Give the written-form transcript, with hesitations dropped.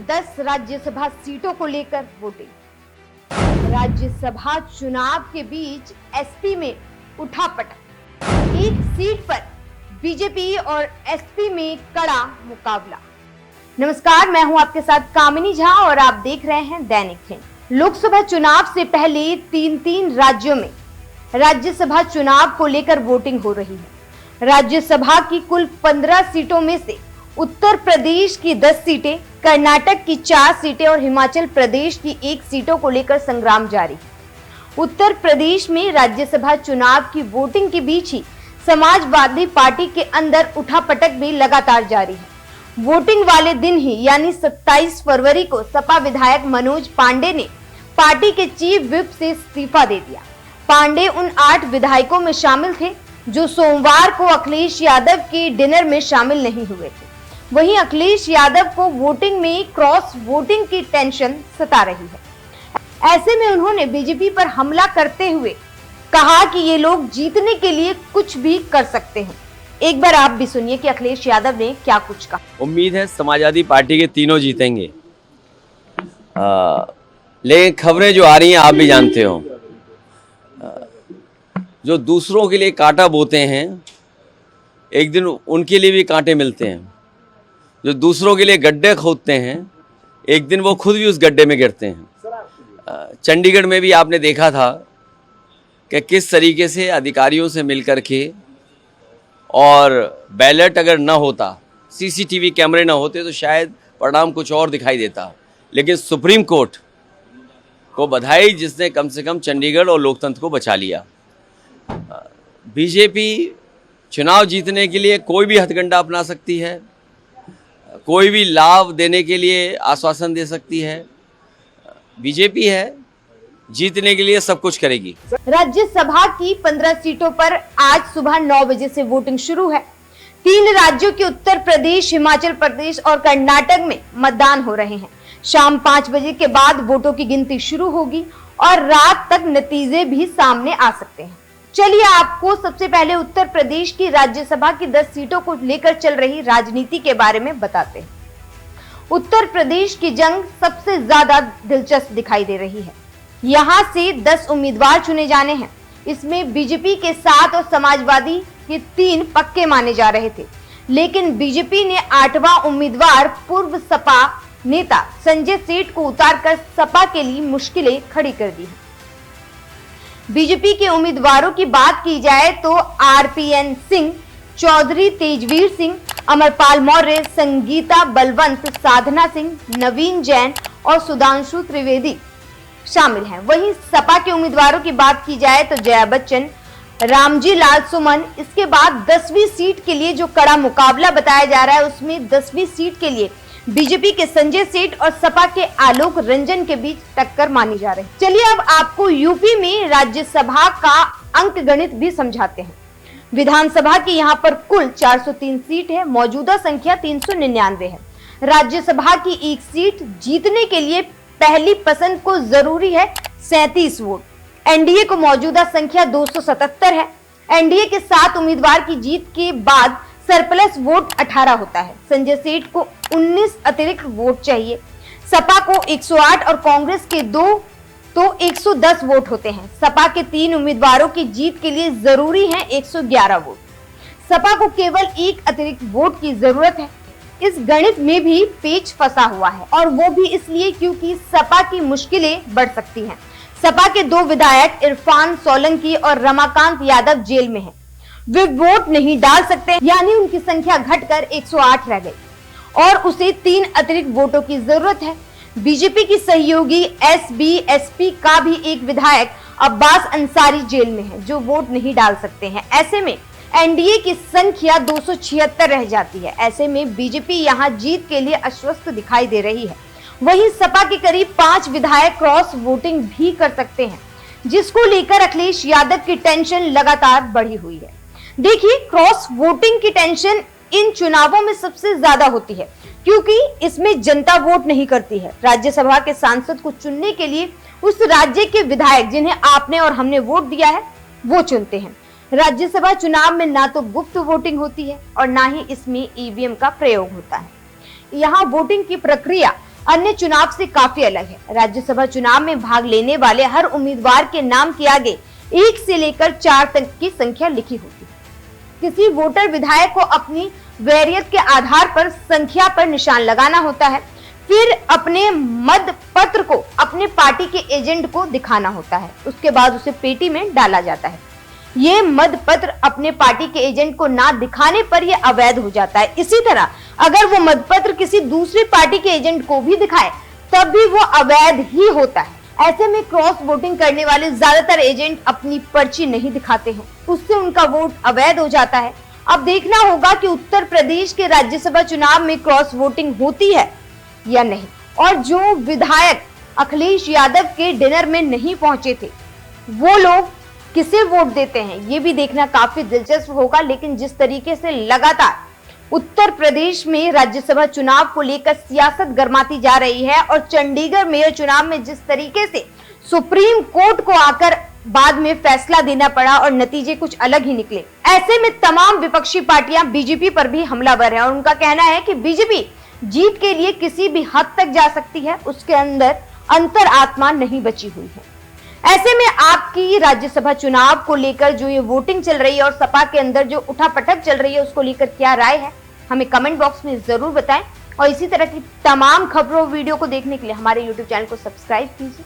10 राज्यसभा सीटों को लेकर वोटिंग। राज्यसभा चुनाव के बीच एसपी में उठापटक, एक सीट पर बीजेपी और एसपी में कड़ा मुकाबला। नमस्कार, मैं हूं आपके साथ कामिनी झा और आप देख रहे हैं दैनिक हिंद। लोकसभा चुनाव से पहले तीन राज्यों में राज्यसभा चुनाव को लेकर वोटिंग हो रही है। राज्यसभा की कुल 15 सीटों में से उत्तर प्रदेश की 10 सीटें, कर्नाटक की 4 सीटें और हिमाचल प्रदेश की 1 सीटों को लेकर संग्राम जारी है। उत्तर प्रदेश में राज्यसभा चुनाव की वोटिंग के बीच ही समाजवादी पार्टी के अंदर उठापटक भी लगातार जारी है। वोटिंग वाले दिन ही यानी 27 फरवरी को सपा विधायक मनोज पांडे ने पार्टी के चीफ व्हिप से इस्तीफा दे दिया। पांडे उन 8 विधायकों में शामिल थे जो सोमवार को अखिलेश यादव के डिनर में शामिल नहीं हुए थे। वहीं अखिलेश यादव को वोटिंग में क्रॉस वोटिंग की टेंशन सता रही है। ऐसे में उन्होंने बीजेपी पर हमला करते हुए कहा कि ये लोग जीतने के लिए कुछ भी कर सकते हैं। एक बार आप भी सुनिए कि अखिलेश यादव ने क्या कुछ कहा। उम्मीद है समाजवादी पार्टी के तीनों जीतेंगे, लेकिन खबरें जो आ रही हैं आप भी जानते हो, जो दूसरों के लिए कांटा बोते हैं एक दिन उनके लिए भी कांटे मिलते हैं। जो दूसरों के लिए गड्ढे खोदते हैं एक दिन वो खुद भी उस गड्ढे में गिरते हैं। चंडीगढ़ में भी आपने देखा था कि किस तरीके से अधिकारियों से मिलकर के, और बैलेट अगर ना होता, सीसीटीवी कैमरे ना होते तो शायद परिणाम कुछ और दिखाई देता। लेकिन सुप्रीम कोर्ट को बधाई जिसने कम से कम चंडीगढ़ और लोकतंत्र को बचा लिया। बीजेपी चुनाव जीतने के लिए कोई भी हथकंडा अपना सकती है, कोई भी लाभ देने के लिए आश्वासन दे सकती है। बीजेपी है, जीतने के लिए सब कुछ करेगी। राज्यसभा की 15 सीटों पर आज सुबह 9 बजे से वोटिंग शुरू है। 3 राज्यों के उत्तर प्रदेश, हिमाचल प्रदेश और कर्नाटक में मतदान हो रहे हैं। शाम 5 बजे के बाद वोटों की गिनती शुरू होगी और रात तक नतीजे भी सामने आ सकते हैं। चलिए आपको सबसे पहले उत्तर प्रदेश की राज्यसभा की 10 सीटों को लेकर चल रही राजनीति के बारे में बताते हैं। उत्तर प्रदेश की जंग सबसे ज्यादा दिलचस्प दिखाई दे रही है। यहां से 10 उम्मीदवार चुने जाने हैं। इसमें बीजेपी के 7 और समाजवादी के 3 पक्के माने जा रहे थे, लेकिन बीजेपी ने 8वां उम्मीदवार पूर्व सपा नेता संजय सेठ को उतारकर सपा के लिए मुश्किलें खड़ी कर दी है। बीजेपी के उम्मीदवारों की बात की जाए तो आरपीएन सिंह, चौधरी तेजवीर सिंह, अमरपाल मौर्य, संगीता बलवंत, साधना सिंह, नवीन जैन और सुधांशु त्रिवेदी शामिल हैं। वहीं सपा के उम्मीदवारों की बात की जाए तो जया बच्चन, रामजी लाल सुमन। इसके बाद 10वीं सीट के लिए जो कड़ा मुकाबला बताया जा रहा है, उसमें 10वीं सीट के लिए बीजेपी के संजय सेठ और सपा के आलोक रंजन के बीच टक्कर मानी जा रही है। चलिए अब आपको यूपी में राज्यसभा का अंक गणित भी समझाते हैं। विधानसभा की यहाँ पर कुल 403 सीट है, मौजूदा संख्या 399 है। राज्यसभा की 1 सीट जीतने के लिए पहली पसंद को जरूरी है 37 वोट। एनडीए को मौजूदा संख्या 277 है। एनडीए के 7 उम्मीदवार की जीत के बाद सरप्लस वोट 18 होता है। संजय सेठ को 19 अतिरिक्त वोट चाहिए। सपा को 108 और कांग्रेस के 2 तो 110 वोट होते हैं। सपा के 3 उम्मीदवारों की जीत के लिए जरूरी है 111 वोट। सपा को केवल 1 अतिरिक्त वोट की जरूरत है। इस गणित में भी पेच फंसा हुआ है, और वो भी इसलिए क्योंकि सपा की मुश्किलें बढ़ सकती हैं। सपा के 2 विधायक इरफान सोलंकी और रमाकांत यादव जेल में हैं। वे वोट नहीं डाल सकते, यानी उनकी संख्या घटकर 108 रह गई और उसे 3 अतिरिक्त वोटों की जरूरत है। बीजेपी की सहयोगी एसबीएसपी का भी एक विधायक अब्बास अंसारी जेल में है, जो वोट नहीं डाल सकते हैं। ऐसे में एनडीए की संख्या 276 रह जाती है। ऐसे में बीजेपी यहां जीत के लिए आश्वस्त दिखाई दे रही है। वहीं सपा के करीब 5 विधायक क्रॉस वोटिंग भी कर सकते हैं, जिसको लेकर अखिलेश यादव की टेंशन लगातार बढ़ी हुई है। देखिए, क्रॉस वोटिंग की टेंशन इन चुनावों में सबसे ज्यादा होती है, क्योंकि इसमें जनता वोट नहीं करती है। राज्यसभा के सांसद को चुनने के लिए उस राज्य के विधायक जिन्हें आपने और हमने वोट दिया है वो चुनते हैं। राज्यसभा चुनाव में ना तो गुप्त वोटिंग होती है और ना ही इसमें ईवीएम का प्रयोग होता है। यहाँ वोटिंग की प्रक्रिया अन्य चुनाव से काफी अलग है। राज्यसभा चुनाव में भाग लेने वाले हर उम्मीदवार के नाम के आगे 1 से लेकर 4 तक की संख्या लिखी होती है। किसी वोटर विधायक को अपनी वैरियत के आधार पर संख्या पर निशान लगाना होता है, फिर अपने मत पत्र को अपने पार्टी के एजेंट को दिखाना होता है, उसके बाद उसे पेटी में डाला जाता है। ये मत पत्र अपने पार्टी के एजेंट को ना दिखाने पर यह अवैध हो जाता है। इसी तरह अगर वो मत पत्र किसी दूसरी पार्टी के एजेंट को भी दिखाए तब भी वो अवैध ही होता है। ऐसे में क्रॉस वोटिंग करने वाले ज्यादातर एजेंट अपनी पर्ची नहीं दिखाते हैं, उससे उनका वोट अवैध हो जाता है। अब देखना होगा कि उत्तर प्रदेश के राज्यसभा चुनाव में क्रॉस वोटिंग होती है या नहीं, और जो विधायक अखिलेश यादव के डिनर में नहीं पहुंचे थे वो लोग किसे वोट देते हैं, ये भी देखना काफी दिलचस्प होगा। लेकिन जिस तरीके से लगातार उत्तर प्रदेश में राज्यसभा चुनाव को लेकर सियासत गर्माती जा रही है और चंडीगढ़ मेयर चुनाव में जिस तरीके से सुप्रीम कोर्ट को आकर बाद में फैसला देना पड़ा और नतीजे कुछ अलग ही निकले, ऐसे में तमाम विपक्षी पार्टियां बीजेपी पर भी हमलावर हैं और उनका कहना है कि बीजेपी जीत के लिए किसी भी हद तक जा सकती है, उसके अंदर अंतरात्मा नहीं बची हुई है। ऐसे में आपकी राज्यसभा चुनाव को लेकर जो ये वोटिंग चल रही है और सपा के अंदर जो उठापटक चल रही है उसको लेकर क्या राय है, हमें कमेंट बॉक्स में जरूर बताएं। और इसी तरह की तमाम खबरों वीडियो को देखने के लिए हमारे YouTube चैनल को सब्सक्राइब कीजिए।